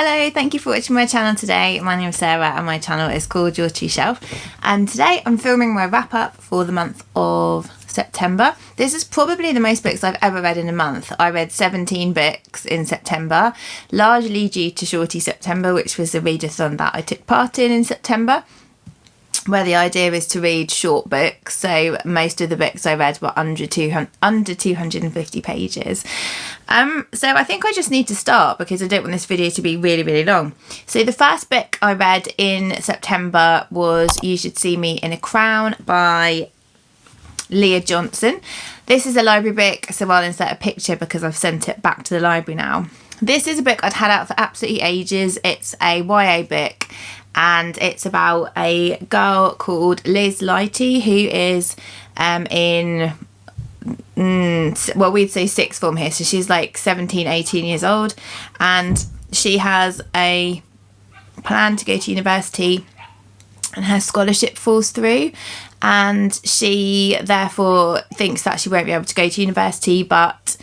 Hello, thank you for watching my channel today. My name is Sarah and my channel is called Your True Shelf. And today I'm filming my wrap up for the month of September. This is probably the most books I've ever read in a month. I read 17 books in September, largely due to Shorty September, which was a readathon that I took part in September, where the idea is to read short books. So most of the books I read were under 250 pages. So I think I just need to start because I don't want this video to be really, really long. So the first book I read in September was You Should See Me in a Crown by Leah Johnson. This is a library book, so I'll insert a picture because I've sent it back to the library now. This is a book I'd had out for absolutely ages. It's a YA book and it's about a girl called Liz Lighty who is well, we'd say sixth form here, so she's like 17, 18 years old, and she has a plan to go to university and her scholarship falls through, and she therefore thinks that she won't be able to go to university, but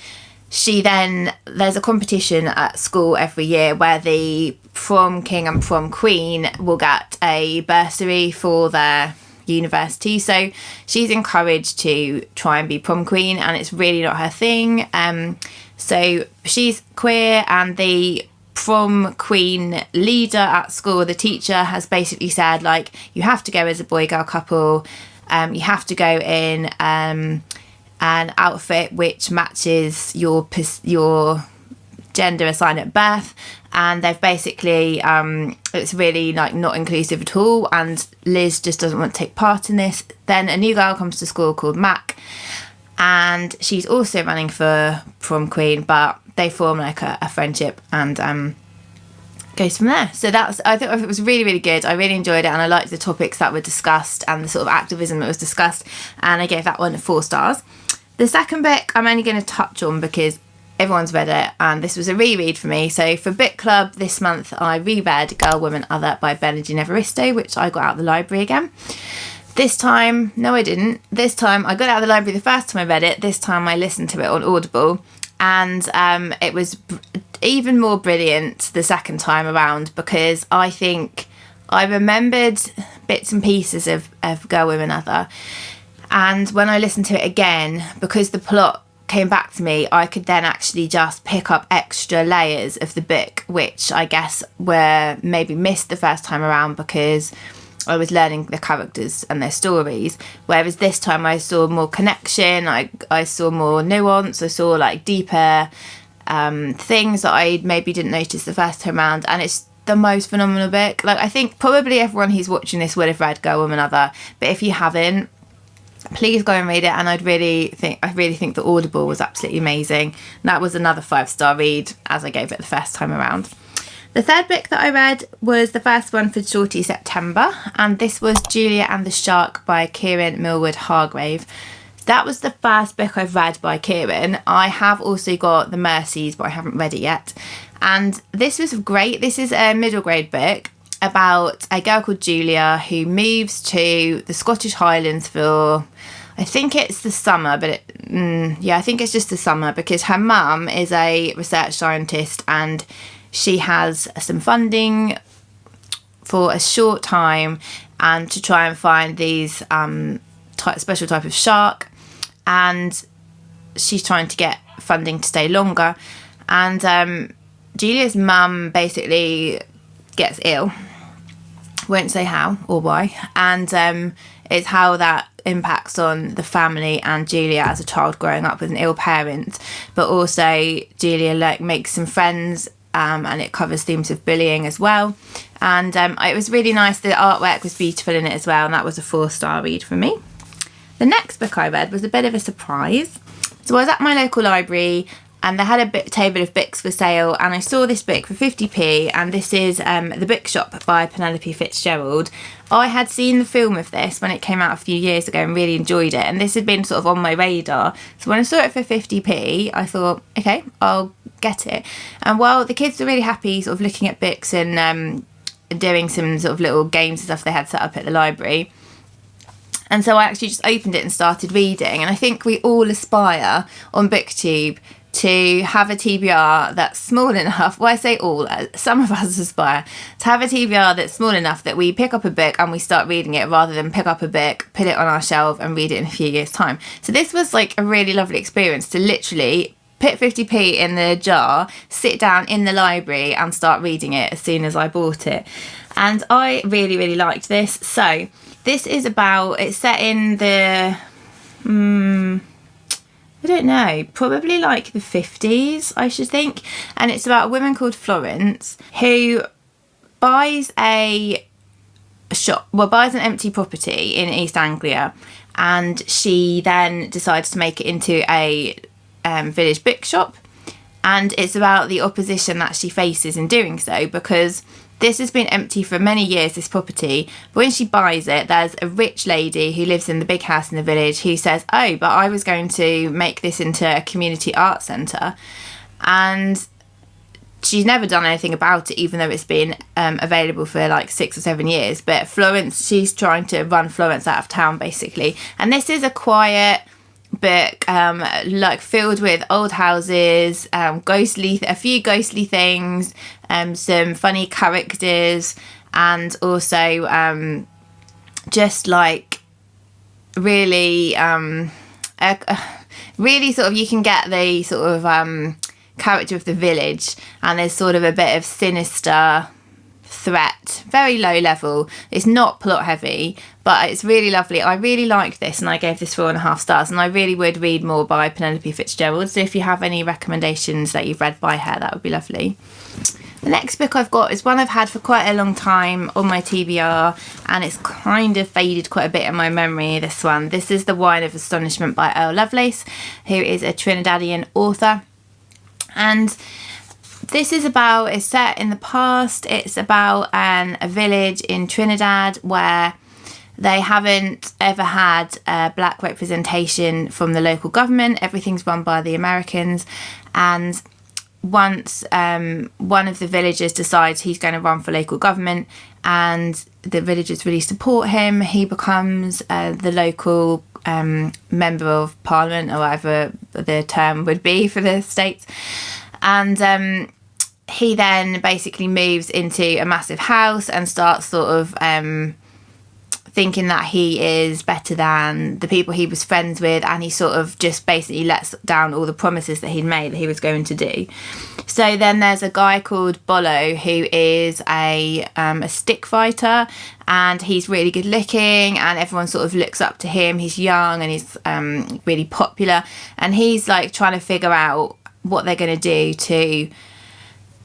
there's a competition at school every year where the prom king and prom queen will get a bursary for their university, so she's encouraged to try and be prom queen, and it's really not her thing. So she's queer, and the prom queen leader at school, the teacher, has basically said, like, you have to go as a boy-girl couple, you have to go in an outfit which matches your gender assigned at birth, and they've basically it's really like not inclusive at all, and Liz just doesn't want to take part in this. Then a new girl comes to school called Mac, and she's also running for prom queen, but they form like a friendship and goes from there. So I thought it was really, really good. I really enjoyed it, and I liked the topics that were discussed and the sort of activism that was discussed, and I gave that one 4 stars. The second book I'm only going to touch on because everyone's read it, and this was a reread for me. So for book club this month I reread Girl, Woman, Other by Bernadine Evaristo, which I got out of the library again. This time, no I didn't. This time I got out of the library the first time I read it. This time I listened to it on Audible, and it was even more brilliant the second time around because I think I remembered bits and pieces of Girl, Woman, Other, and when I listened to it again, because the plot came back to me, I could then actually just pick up extra layers of the book, which I guess were maybe missed the first time around because I was learning the characters and their stories, whereas this time I saw more connection, I saw more nuance, I saw like deeper things that I maybe didn't notice the first time around, and it's the most phenomenal book. Like, I think probably everyone who's watching this would have read Girl, Woman, Other, but if you haven't, please go and read it. And I really think the Audible was absolutely amazing. That was another 5-star read, as I gave it the first time around. The third book that I read was the first one for Shorty September, and this was Julia and the Shark by Kieran, Millwood, Hargrave. That was the first book I've read by Kieran. I have also got The Mercies, but I haven't read it yet. And this was great. This is a middle grade book about a girl called Julia who moves to the Scottish Highlands for, I think it's the summer, but I think it's just the summer, because her mum is a research scientist and she has some funding for a short time and to try and find these special type of shark, and she's trying to get funding to stay longer, and Julia's mum basically gets ill, won't say how or why, and it's how that impacts on the family and Julia as a child growing up with an ill parent. But also Julia makes some friends, and it covers themes of bullying as well, and it was really nice. The artwork was beautiful in it as well, and that was a 4-star read for me. The next book I read was a bit of a surprise. So I was at my local library and they had a table of books for sale, and I saw this book for 50p, and this is The Bookshop by Penelope Fitzgerald. I had seen the film of this when it came out a few years ago and really enjoyed it, and this had been sort of on my radar. So when I saw it for 50p, I thought, okay, I'll get it. And while the kids were really happy sort of looking at books and doing some sort of little games and stuff they had set up at the library, and so I actually just opened it and started reading. And I think we all aspire on BookTube to have a TBR that's small enough. Well, I say all, some of us aspire to have a TBR that's small enough that we pick up a book and we start reading it, rather than pick up a book, put it on our shelf and read it in a few years' time. So this was like a really lovely experience to literally put 50p in the jar, sit down in the library and start reading it as soon as I bought it. And I really, really liked this. So this is about, it's set in the, I don't know, probably like the 50s, I should think. And it's about a woman called Florence who buys an empty property in East Anglia, and she then decides to make it into a village bookshop. And it's about the opposition that she faces in doing so, because this has been empty for many years, this property. But when she buys it, there's a rich lady who lives in the big house in the village who says, oh, but I was going to make this into a community art centre. And she's never done anything about it, even though it's been available for like 6 or 7 years. But Florence, she's trying to run Florence out of town, basically. And this is a quiet book, like filled with old houses, a few ghostly things, some funny characters, and also just like really really sort of, you can get the sort of character of the village, and there's sort of a bit of sinister threat, very low level. It's not plot heavy, but it's really lovely. I really liked this, and I gave this 4.5 stars, and I really would read more by Penelope Fitzgerald. So if you have any recommendations that you've read by her, that would be lovely. The next book I've got is one I've had for quite a long time on my TBR, and it's kind of faded quite a bit in my memory, this one. This is The Wine of Astonishment by Earl Lovelace, who is a Trinidadian author. And this is about, it's set in the past. It's about a village in Trinidad where they haven't ever had black representation from the local government. Everything's run by the Americans. And once one of the villagers decides he's going to run for local government, and the villagers really support him, he becomes the local member of parliament, or whatever the term would be for the states. And he then basically moves into a massive house and starts sort of thinking that he is better than the people he was friends with, and he sort of just basically lets down all the promises that he'd made that he was going to do. So then there's a guy called Bolo who is a stick fighter, and he's really good looking, and everyone sort of looks up to him. He's young and he's really popular, and he's like trying to figure out what they're going to do to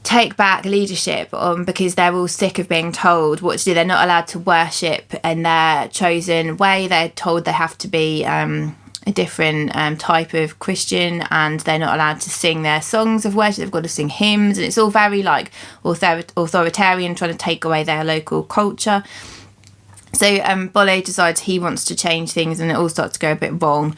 take back leadership, because they're all sick of being told what to do. They're not allowed to worship in their chosen way. They're told they have to be a different type of Christian, and they're not allowed to sing their songs of worship. They've got to sing hymns, and it's all very like authoritarian, trying to take away their local culture. So Bolo decides he wants to change things, and it all starts to go a bit wrong.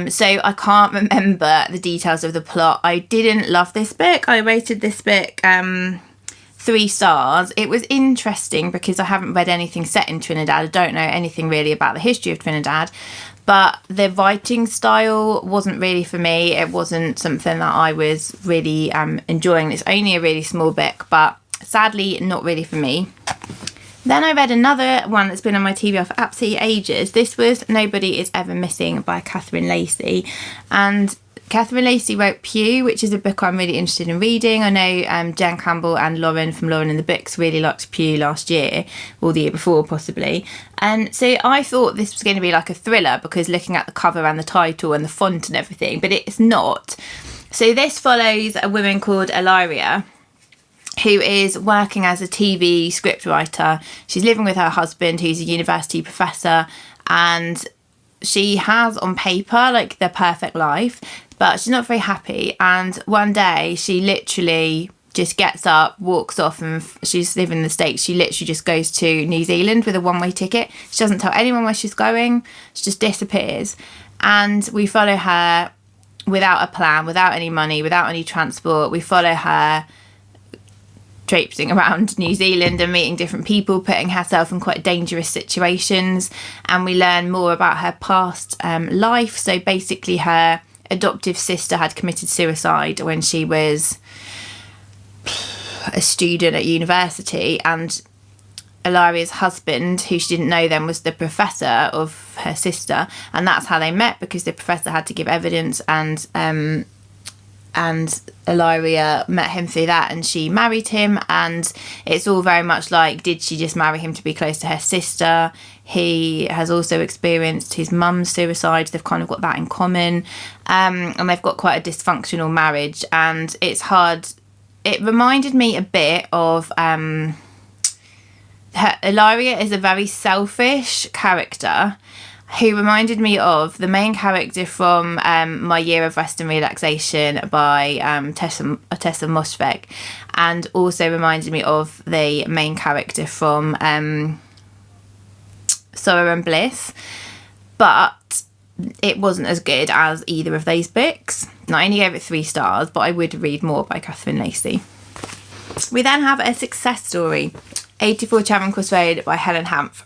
So I can't remember the details of the plot. I didn't love this book. I rated this book 3 stars. It was interesting because I haven't read anything set in Trinidad. I don't know anything really about the history of Trinidad. But the writing style wasn't really for me. It wasn't something that I was really enjoying. It's only a really small book, but sadly not really for me. Then I read another one that's been on my TBR for absolutely ages. This was Nobody Is Ever Missing by Catherine Lacey. And Catherine Lacey wrote Pew, which is a book I'm really interested in reading. I know Jen Campbell and Lauren from Lauren in the Books really liked Pew last year, or the year before possibly. And so I thought this was going to be like a thriller, because looking at the cover and the title and the font and everything, but it's not. So this follows a woman called Ilaria, who is working as a TV scriptwriter. She's living with her husband, who's a university professor, and she has on paper like the perfect life, but she's not very happy. And one day she literally just gets up, walks off, and she's living in the States. She literally just goes to New Zealand with a one-way ticket. She doesn't tell anyone where she's going. She just disappears. And we follow her without a plan, without any money, without any transport. We follow her traipsing around New Zealand and meeting different people, putting herself in quite dangerous situations, and we learn more about her past life. So basically her adoptive sister had committed suicide when she was a student at university, and Ilaria's husband, who she didn't know then, was the professor of her sister, and that's how they met, because the professor had to give evidence, and Ilaria met him through that, and she married him. And it's all very much like, did she just marry him to be close to her sister? He has also experienced his mum's suicide. They've kind of got that in common, and they've got quite a dysfunctional marriage, and it's hard. It reminded me a bit of Ilaria is a very selfish character who reminded me of the main character from My Year of Rest and Relaxation by Tessa Mosfegh, and also reminded me of the main character from Sorrow and Bliss, but it wasn't as good as either of those books. I only gave it 3 stars, but I would read more by Catherine Lacey. We then have a success story, 84 Charing Cross Road by Helen Hanff.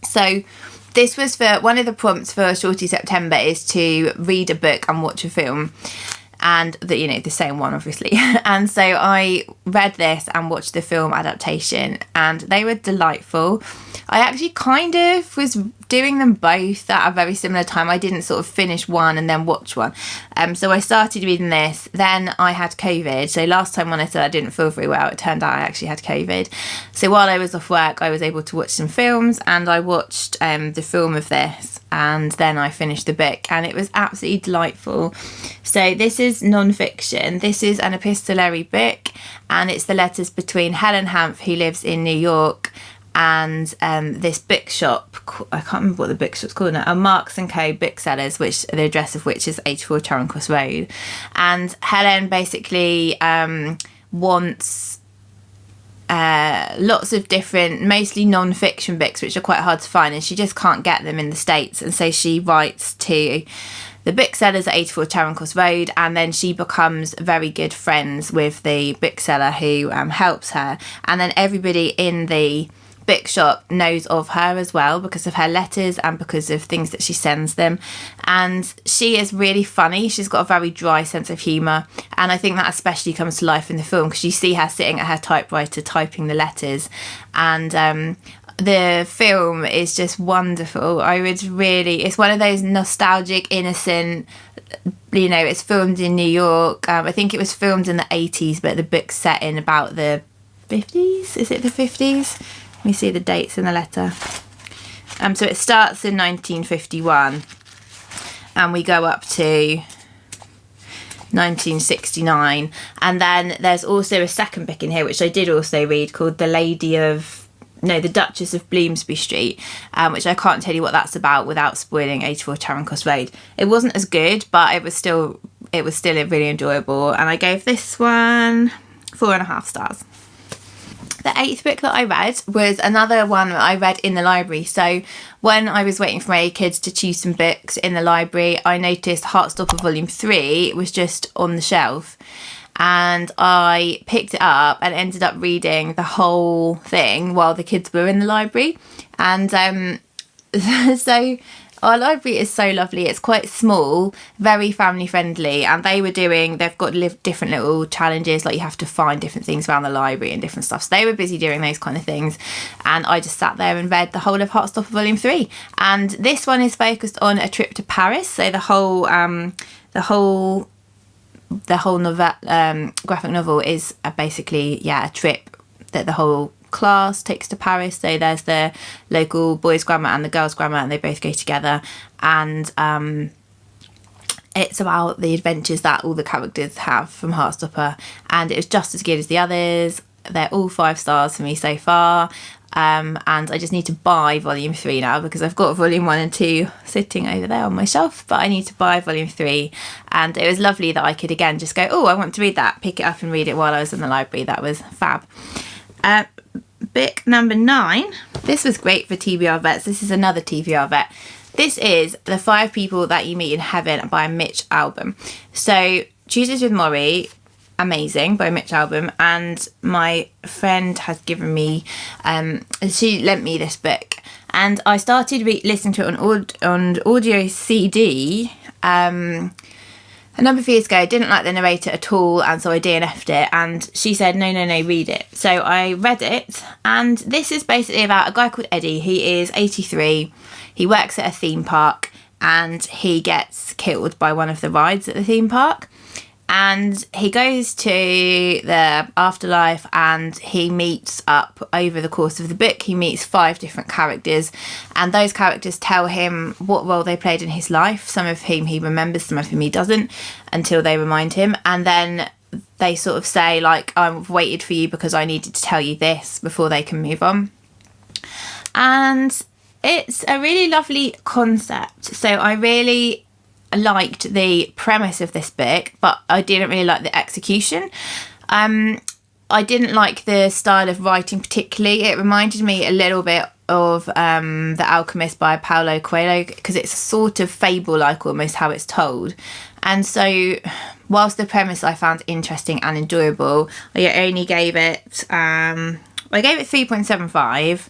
So this was for one of the prompts for Shorty September, is to read a book and watch a film, and the same one obviously. And so I read this and watched the film adaptation, and they were delightful. I actually kind of was doing them both at a very similar time. I didn't sort of finish one and then watch one. So I started reading this, then I had COVID. So last time when I said I didn't feel very well, it turned out I actually had COVID. So while I was off work, I was able to watch some films, and I watched the film of this, and then I finished the book, and it was absolutely delightful. So this is non-fiction. This is an epistolary book, and it's the letters between Helen Hanff, who lives in New York, and this bookshop, I can't remember what the bookshop's called now, Marks & Co. Booksellers, which the address of which is 84 Charing Cross Road. And Helen basically wants lots of different, mostly non-fiction books, which are quite hard to find, and she just can't get them in the States. And so she writes to the booksellers at 84 Charing Cross Road, and then she becomes very good friends with the bookseller who helps her. And then everybody in the bookshop knows of her as well, because of her letters and because of things that she sends them. And she is really funny. She's got a very dry sense of humour, and I think that especially comes to life in the film, because you see her sitting at her typewriter typing the letters, and the film is just wonderful. It's one of those nostalgic, innocent, it's filmed in New York. I think it was filmed in the 80s, but the book's set in about the 50s. Is it the 50s? Let me see the dates in the letter. So it starts in 1951, and we go up to 1969. And then there's also a second book in here, which I did also read, called The Duchess of Bloomsbury Street, which I can't tell you what that's about without spoiling 84 Charing Cross Road. It wasn't as good, but it was still really enjoyable, and I gave this one 4.5 stars. The 8th book that I read was another one that I read in the library. So when I was waiting for my kids to choose some books in the library, I noticed Heartstopper Volume 3 was just on the shelf, and I picked it up and ended up reading the whole thing while the kids were in the library. And so our library is so lovely. It's quite small, very family friendly, and they've got different little challenges, like you have to find different things around the library and different stuff. So they were busy doing those kind of things, and I just sat there and read the whole of Heartstopper Volume 3. And this one is focused on a trip to Paris. So the whole novel, graphic novel, is basically a trip that the whole class takes to Paris. So there's the local boys' grammar and the girls' grammar, and they both go together, and it's about the adventures that all the characters have from Heartstopper, and it was just as good as the others. They're all 5 stars for me so far. And I just need to buy Volume 3 now, because I've got Volume 1 and 2 sitting over there on my shelf, but I need to buy Volume 3. And it was lovely that I could again just go, I want to read that, pick it up and read it while I was in the library. That was fab. Book number 9. This was great for TBR vets. This is another TBR vet. This is The 5 People That You Meet in Heaven by Mitch Albom. So Tuesdays with Maury, amazing, by Mitch Albom, and my friend has given me she lent me this book, and I started listening to it on audio CD A number of years ago, I didn't like the narrator at all, and so I DNF'd it, and she said, no, read it. So I read it, and this is basically about a guy called Eddie. He is 83, he works at a theme park, and he gets killed by one of the rides at the theme park. And he goes to the afterlife, and he meets up over the course of the book. He meets 5 different characters, and those characters tell him what role they played in his life, some of whom he remembers, some of whom he doesn't, until they remind him. And then they sort of say, like, I've waited for you because I needed to tell you this, before they can move on. And it's a really lovely concept. So I really liked the premise of this book, but I didn't really like the execution. I didn't like the style of writing particularly. It reminded me a little bit of The Alchemist by Paulo Coelho, because it's a sort of fable-like almost how it's told. And so whilst the premise I found interesting and enjoyable, I only gave it 3.75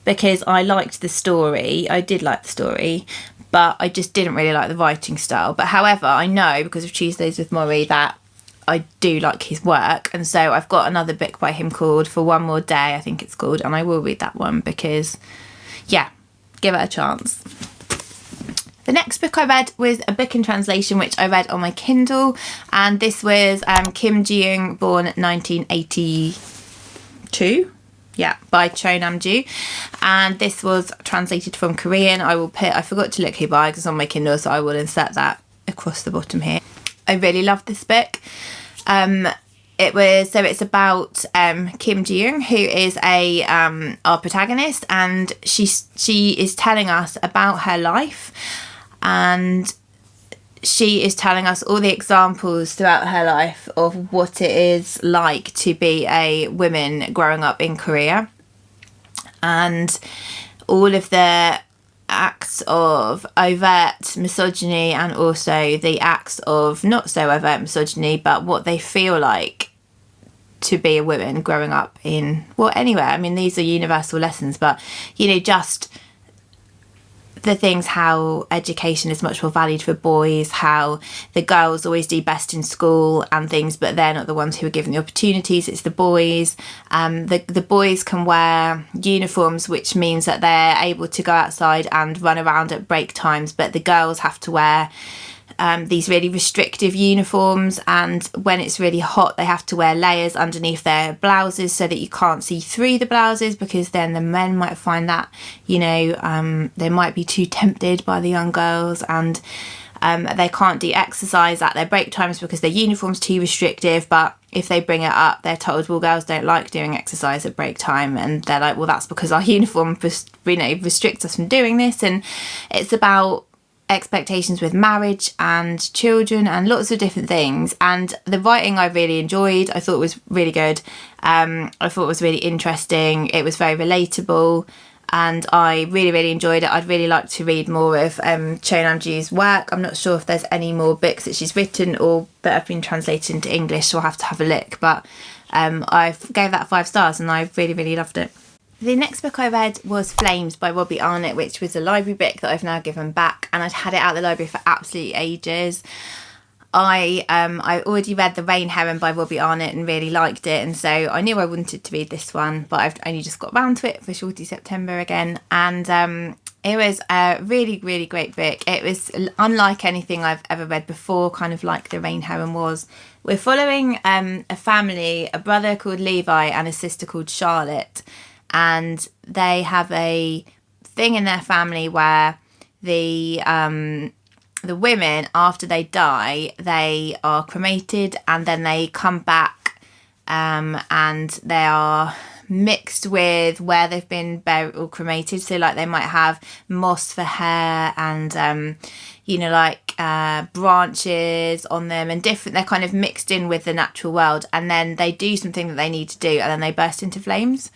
because I liked the story. I did like the story, but I just didn't really like the writing style. But however, I know because of Tuesdays with Maury that I do like his work, and so I've got another book by him called For One More Day, I think it's called, and I will read that one because, yeah, give it a chance. The next book I read was a book in translation which I read on my Kindle, and this was Kim Jiyoung, born 1982. Yeah, by Nam-Joo, and this was translated from Korean. I forgot to look who by because it's on my Kindle, so I will insert that across the bottom here. I really loved this book. It's about Kim Jiyoung, who is our protagonist, and she is telling us about her life, and she is telling us all the examples throughout her life of what it is like to be a woman growing up in Korea, and all of the acts of overt misogyny and also the acts of not so overt misogyny, but what they feel like to be a woman growing up in, well, anywhere. I mean, these are universal lessons, but, you know, just the things, how education is much more valued for boys, how the girls always do best in school and things, but they're not the ones who are given the opportunities, it's the boys. The boys can wear uniforms, which means that they're able to go outside and run around at break times, but the girls have to wear these really restrictive uniforms, and when it's really hot they have to wear layers underneath their blouses so that you can't see through the blouses, because then the men might find that, you know, they might be too tempted by the young girls, and they can't do exercise at their break times because their uniform's too restrictive. But if they bring it up, they're told, well, girls don't like doing exercise at break time, and they're like, well, that's because our uniform restricts us from doing this. And it's about expectations with marriage and children and lots of different things. And the writing I really enjoyed. I thought it was really good. I thought it was really interesting. It was very relatable, and I really enjoyed it. I'd really like to read more of Cho Nam-Joo's work. I'm not sure if there's any more books that she's written or that have been translated into English, so I'll have to have a look. But I gave that 5 stars, and I really loved it. The next book I read was Flames by Robbie Arnott, which was a library book that I've now given back, and I'd had it out of the library for absolutely ages. I already read The Rain Heron by Robbie Arnott and really liked it, and so I knew I wanted to read this one, but I've only just got round to it for Shorty September again. And it was a really great book. It was unlike anything I've ever read before, kind of like The Rain Heron was. We're following a family, a brother called Levi and a sister called Charlotte, and they have a thing in their family where the women, after they die, they are cremated, and then they come back and they are mixed with where they've been buried or cremated. So like they might have moss for hair and branches on them and different, they're kind of mixed in with the natural world, and then they do something that they need to do, and then they burst into flames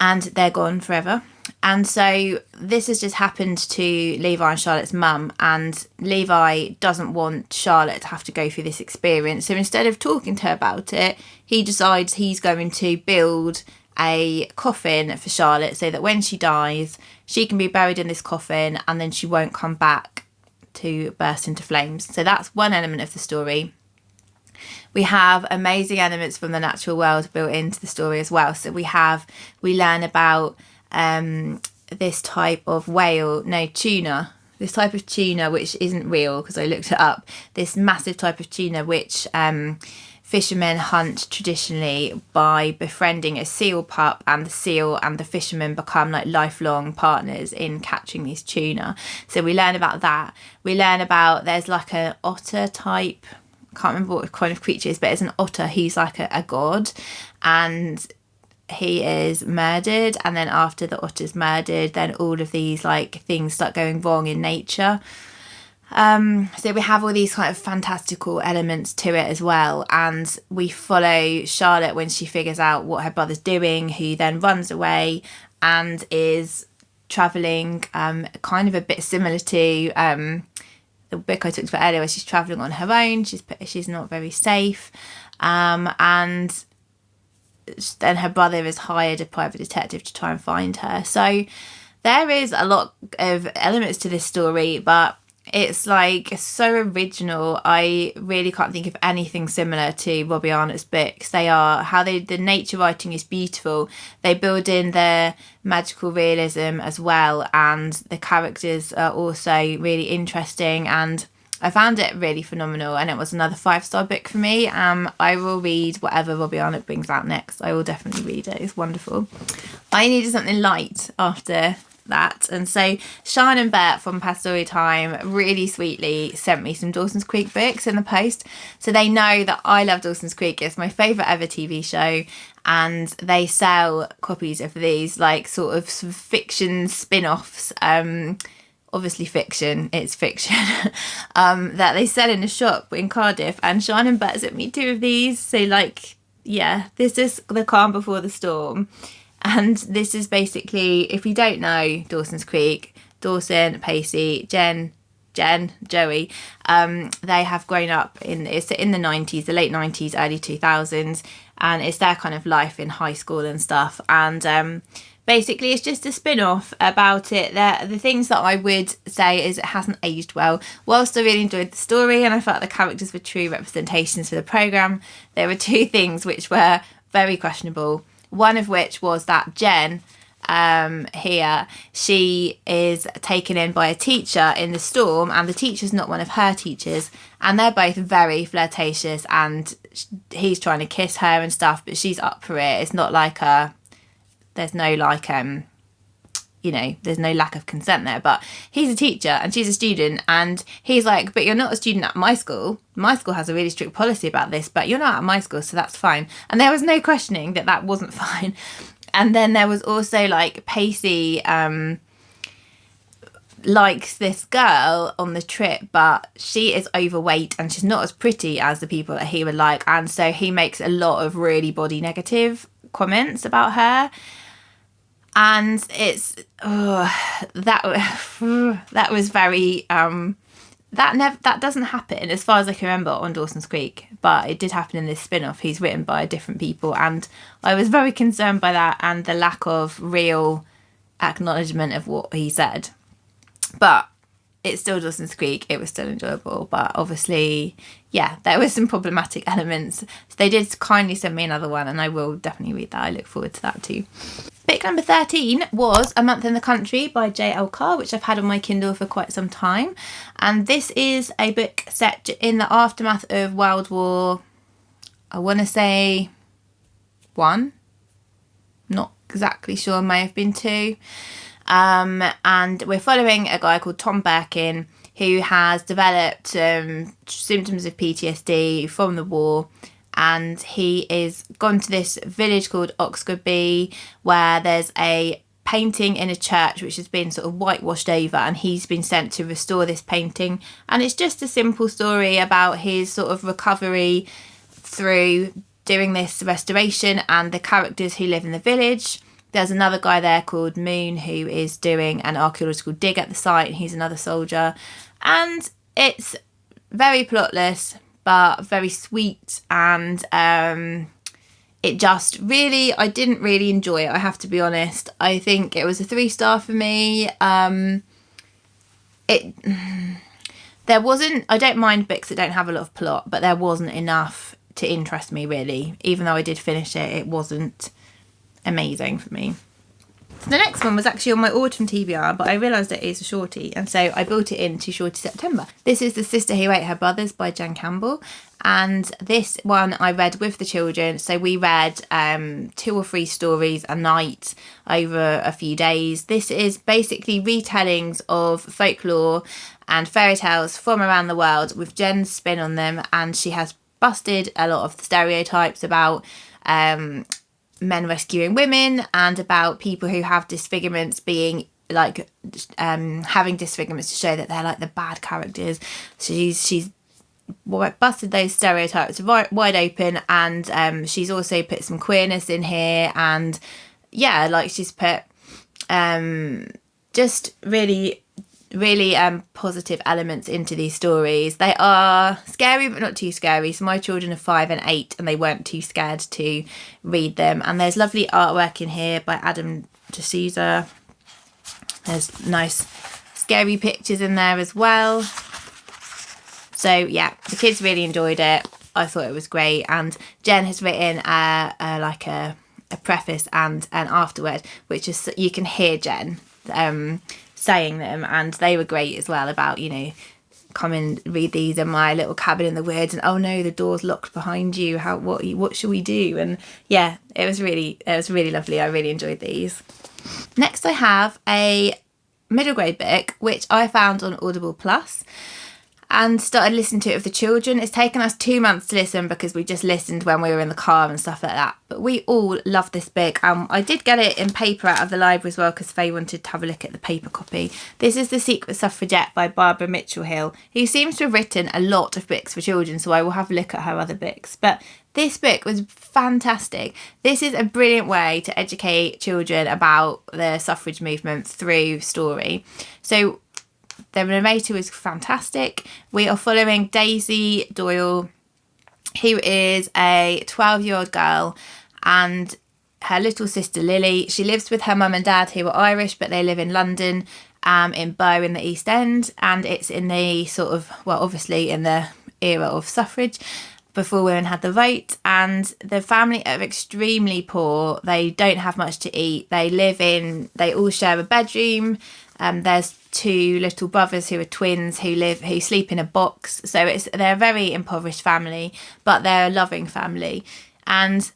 and they're gone forever. And so this has just happened to Levi and Charlotte's mum, and Levi doesn't want Charlotte to have to go through this experience. So instead of talking to her about it, he decides he's going to build a coffin for Charlotte so that when she dies, she can be buried in this coffin, and then she won't come back to burst into flames. So that's one element of the story. We have amazing elements from the natural world built into the story as well. So we learn about this type of tuna. This type of tuna, which isn't real because I looked it up. This massive type of tuna, which fishermen hunt traditionally by befriending a seal pup, and the seal and the fisherman become like lifelong partners in catching these tuna. So we learn about that. We learn about there's like an otter type, I can't remember what kind of creature it is, but it's an otter. He's like a god, and he is murdered, and then after the otter's murdered, then all of these like things start going wrong in nature. So we have all these kind of fantastical elements to it as well, and we follow Charlotte when she figures out what her brother's doing, who then runs away and is travelling kind of a bit similar to the book I talked about earlier, where she's travelling on her own. She's not very safe, and then her brother has hired a private detective to try and find her. So there is a lot of elements to this story, but it's like so original. I really can't think of anything similar to Robbie Arnott's books. The nature writing is beautiful. They build in the magical realism as well, and the characters are also really interesting, and I found it really phenomenal, and it was another 5-star book for me. I will read whatever Robbie Arnott brings out next. I will definitely read it. It's wonderful. I needed something light after that, and so Sean and Bert from Past Story Time really sweetly sent me some Dawson's Creek books in the post, so they know that I love Dawson's Creek. It's my favourite ever TV show, and they sell copies of these like sort of fiction spin-offs, obviously fiction, it's fiction, that they sell in a shop in Cardiff, and Sean and Bert sent me 2 of these. So like, yeah, this is The Calm Before the Storm. And this is basically, if you don't know Dawson's Creek, Dawson, Pacey, Jen, Joey, they have grown up in the 90s, the late 90s, early 2000s, and it's their kind of life in high school and stuff. And basically it's just a spin-off about it. The things that I would say is it hasn't aged well. Whilst I really enjoyed the story and I felt the characters were true representations for the programme, there were 2 things which were very questionable. One of which was that Jen here, she is taken in by a teacher in the storm, and the teacher's not one of her teachers, and they're both very flirtatious, and he's trying to kiss her and stuff, but she's up for it. It's not like there's no like there's no lack of consent there, but he's a teacher and she's a student, and he's like, but you're not a student at my school. My school has a really strict policy about this, but you're not at my school, so that's fine. And there was no questioning that wasn't fine. And then there was also like Pacey likes this girl on the trip, but she is overweight and she's not as pretty as the people that he would like, and so he makes a lot of really body negative comments about her. And it's that was very that doesn't happen as far as I can remember on Dawson's Creek, but it did happen in this spin-off. He's written by different people, and I was very concerned by that and the lack of real acknowledgement of what he said. But it's still Dawson's Creek. It was still enjoyable, but obviously, yeah, there were some problematic elements. So they did kindly send me another one, and I will definitely read that. I look forward to that too. Book number 13 was A Month in the Country by J.L. Carr, which I've had on my Kindle for quite some time. And this is a book set in the aftermath of World War, I want to say, 1. Not exactly sure, may have been 2. And we're following a guy called Tom Birkin, who has developed symptoms of PTSD from the war, and he is gone to this village called Oxgoby, where there's a painting in a church which has been sort of whitewashed over, and he's been sent to restore this painting. And it's just a simple story about his sort of recovery through doing this restoration and the characters who live in the village. There's another guy there called Moon who is doing an archaeological dig at the site, and he's another soldier. And it's very plotless, but very sweet, and it just really, I didn't really enjoy it, I have to be honest. I think it was a 3-star for me. I don't mind books that don't have a lot of plot, but there wasn't enough to interest me really. Even though I did finish it, it wasn't amazing for me. So the next one was actually on my autumn TBR, but I realised it is a shorty, and so I built it into Shorty September. This is The Sister Who Ate Her Brothers by Jen Campbell, and this one I read with the children. So we read 2 or 3 stories a night over a few days. This is basically retellings of folklore and fairy tales from around the world with Jen's spin on them, and she has busted a lot of the stereotypes about men rescuing women and about people who have disfigurements being like having disfigurements to show that they're like the bad characters. So she's busted those stereotypes wide open, and she's also put some queerness in here, and yeah, like she's put just really positive elements into these stories. They are scary but not too scary, so my children are 5 and 8 and they weren't too scared to read them. And there's lovely artwork in here by Adam D'Souza. There's nice scary pictures in there as well. So yeah, the kids really enjoyed it. I thought it was great, and Jen has written a preface and an afterword, which is, you can hear Jen saying them, and they were great as well, about, you know, come and read these in my little cabin in the woods, and oh no, the door's locked behind you, what should we do? And yeah, it was really lovely. I really enjoyed these. Next I have a middle grade book which I found on Audible Plus and started listening to it with the children. It's taken us 2 months to listen because we just listened when we were in the car and stuff like that. But we all love this book. I did get it in paper out of the library as well because Faye wanted to have a look at the paper copy. This is The Secret Suffragette by Barbara Mitchelhill, who seems to have written a lot of books for children, so I will have a look at her other books. But this book was fantastic. This is a brilliant way to educate children about the suffrage movement through story. So the narrator is fantastic. We are following Daisy Doyle, who is a 12-year-old girl, and her little sister Lily. She lives with her mum and dad, who are Irish, but they live in London, in Bow in the East End, and it's in the sort of, well, obviously in the era of suffrage, before women had the vote. And the family are extremely poor. They don't have much to eat. They all share a bedroom. There's 2 little brothers who are twins who sleep in a box. So they're a very impoverished family, but they're a loving family. And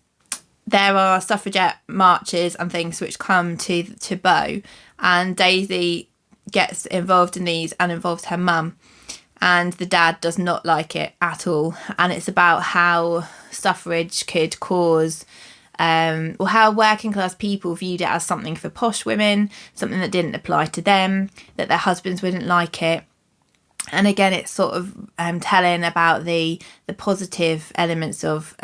there are suffragette marches and things which come to Bow, and Daisy gets involved in these and involves her mum, and the dad does not like it at all. And it's about how suffrage could cause or how working class people viewed it as something for posh women, something that didn't apply to them, that their husbands wouldn't like it. And again, it's sort of telling about the positive elements of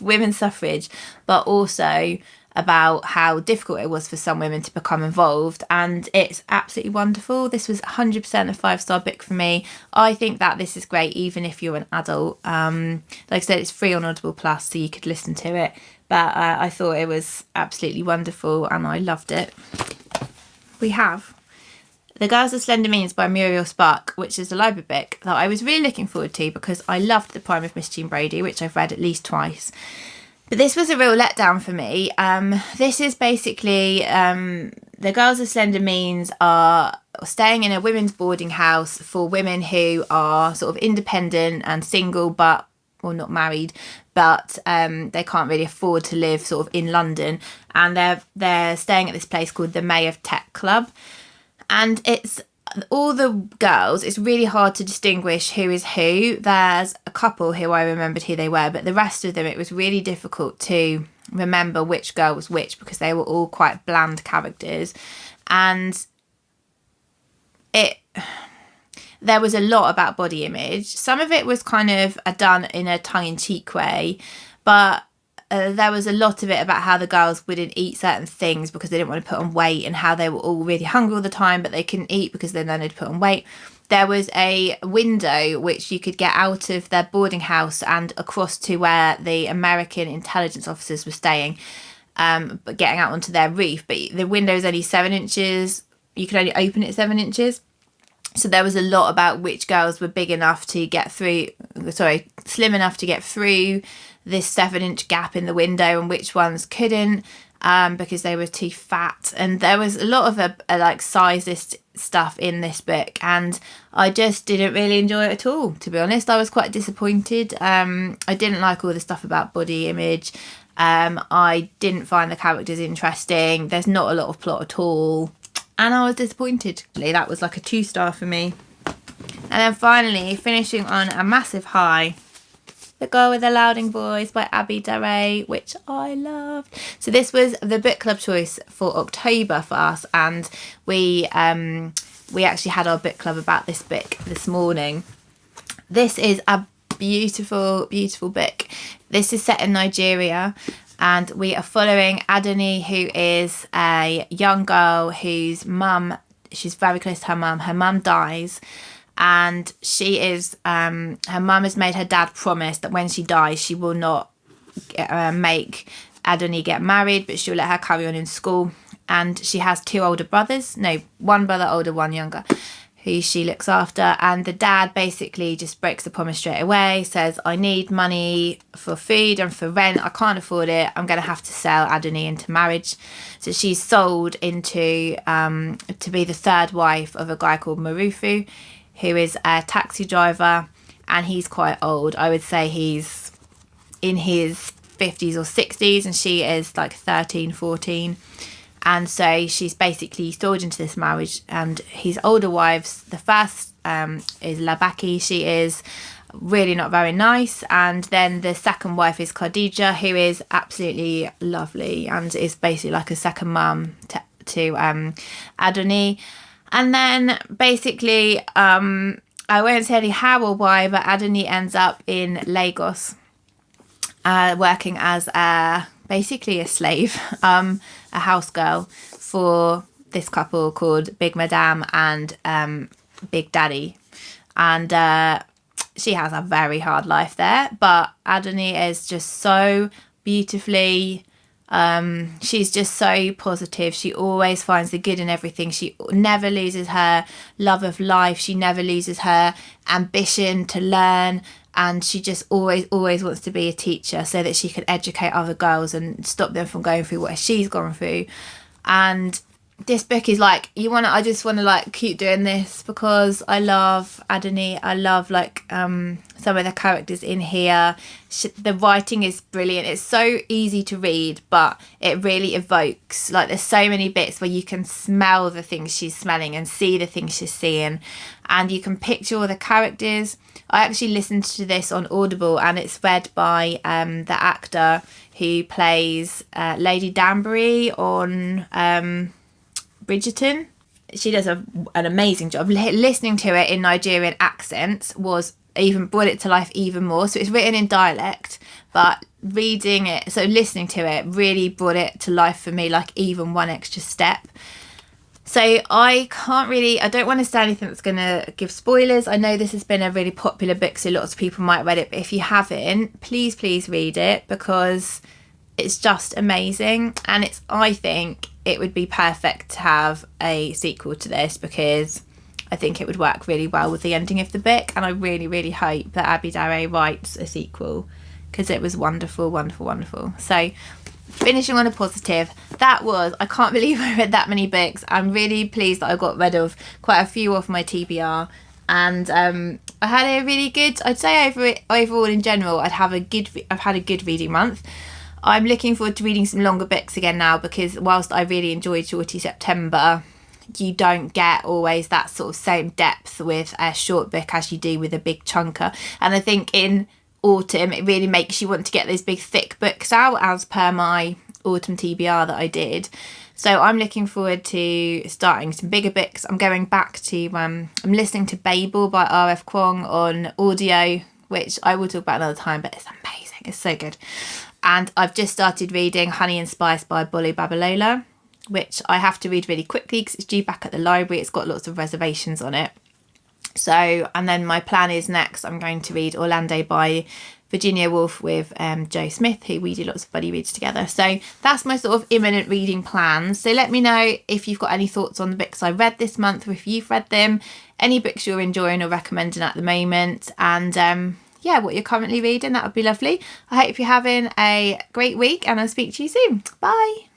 women's suffrage, but also about how difficult it was for some women to become involved. And it's absolutely wonderful. This was 100% a 5-star book for me. I think that this is great even if you're an adult. Like I said, it's free on Audible Plus, so you could listen to it, but I thought it was absolutely wonderful and I loved it. We have The Girls Are Slenderman by Muriel Spark, which is a library book that I was really looking forward to because I loved The Prime of Miss Jean Brodie, which I've read at least twice. But this was a real letdown for me. This is basically the Girls Are Slenderman are staying in a women's boarding house for women who are sort of independent and single, but or not married, but they can't really afford to live sort of in London, and they're staying at this place called the May of Tech Club, and it's all the girls. It's really hard to distinguish who is who. There's a couple who I remembered who they were, but the rest of them, it was really difficult to remember which girl was which because they were all quite bland characters. And there was a lot about body image. Some of it was kind of done in a tongue-in-cheek way, but there was a lot of it about how the girls wouldn't eat certain things because they didn't want to put on weight, and how they were all really hungry all the time, but they couldn't eat because then they'd put on weight. There was a window which you could get out of their boarding house and across to where the American intelligence officers were staying, but getting out onto their roof. But the window is only 7 inches. You can only open it 7 inches. So there was a lot about which girls were big enough to get through, slim enough to get through this 7-inch gap in the window, and which ones couldn't, because they were too fat. And there was a lot of like sizist stuff in this book, and I just didn't really enjoy it at all, to be honest. I was quite disappointed. I didn't like all the stuff about body image. I didn't find the characters interesting. There's not a lot of plot at all. And I was disappointed. That was like a 2-star for me. And then finally, finishing on a massive high, The Girl with the Louding Voice by Abi Daré, which I loved. So this was the book club choice for October for us, and we actually had our book club about this book this morning. This is a beautiful, beautiful book. This is set in Nigeria, and we are following Adoni, who is a young girl whose mum, she's very close to her mum. Her mum dies, and she is, her mum has made her dad promise that when she dies, she will not make Adoni get married, but she'll let her carry on in school. And she has 2 older brothers, no, 1 brother older, 1 younger, who she looks after. And the dad basically just breaks the promise straight away, says, I need money for food and for rent, I can't afford it, I'm going to have to sell Adoni into marriage. So she's sold into to be the 3rd wife of a guy called Marufu, who is a taxi driver, and he's quite old. I would say he's in his 50s or 60s, and she is like 13, 14. And so she's basically sold into this marriage, and his older wives, the first is Labaki. She is really not very nice. And then the second wife is Khadija, who is absolutely lovely and is basically like a second mum to Adoni. And then basically, I won't tell you how or why, but Adoni ends up in Lagos, working as basically a slave, a house girl for this couple called Big Madame and Big Daddy. And she has a very hard life there, but Adoni is just so beautifully, she's just so positive. She always finds the good in everything. She never loses her love of life. She never loses her ambition to learn. And she just always wants to be a teacher so that she can educate other girls and stop them from going through what she's gone through. And this book is like, I just want to like keep doing this because I love Adoni. I love like some of the characters in here. The writing is brilliant. It's so easy to read, but it really evokes, like, there's so many bits where you can smell the things she's smelling and see the things she's seeing, and you can picture all the characters. I actually listened to this on Audible, and it's read by the actor who plays Lady Danbury on Bridgerton. She does an amazing job. Listening to it in Nigerian accents was even brought it to life even more. So it's written in dialect, but reading it, so listening to it really brought it to life for me, like even one extra step. So I don't want to say anything that's going to give spoilers. I know this has been a really popular book, so lots of people might have read it, but if you haven't, please read it, because it's just amazing. And I think it would be perfect to have a sequel to this, because I think it would work really well with the ending of the book, and I really hope that Abi Daré writes a sequel, because it was wonderful. So finishing on a positive, I can't believe I read that many books. I'm really pleased that I got rid of quite a few off my TBR, and I had a really good, I'd say overall in general, I've had a good reading month. I'm looking forward to reading some longer books again now, because whilst I really enjoyed Shorty September, you don't get always that sort of same depth with a short book as you do with a big chunker. And I think in autumn it really makes you want to get those big thick books out, as per my autumn TBR that I did. So I'm looking forward to starting some bigger books. I'm going back to I'm listening to Babel by R.F. Kuang on audio, which I will talk about another time, but it's amazing, it's so good. And I've just started reading Honey and Spice by Bolu Babalola, which I have to read really quickly because it's due back at the library. It's got lots of reservations on it. So, and then my plan is next I'm going to read Orlando by Virginia Woolf with Joe Smith, who we do lots of buddy reads together. So that's my sort of imminent reading plans. So let me know if you've got any thoughts on the books I read this month, or if you've read them, any books you're enjoying or recommending at the moment, and yeah, what you're currently reading. That would be lovely. I hope you're having a great week, and I'll speak to you soon. Bye.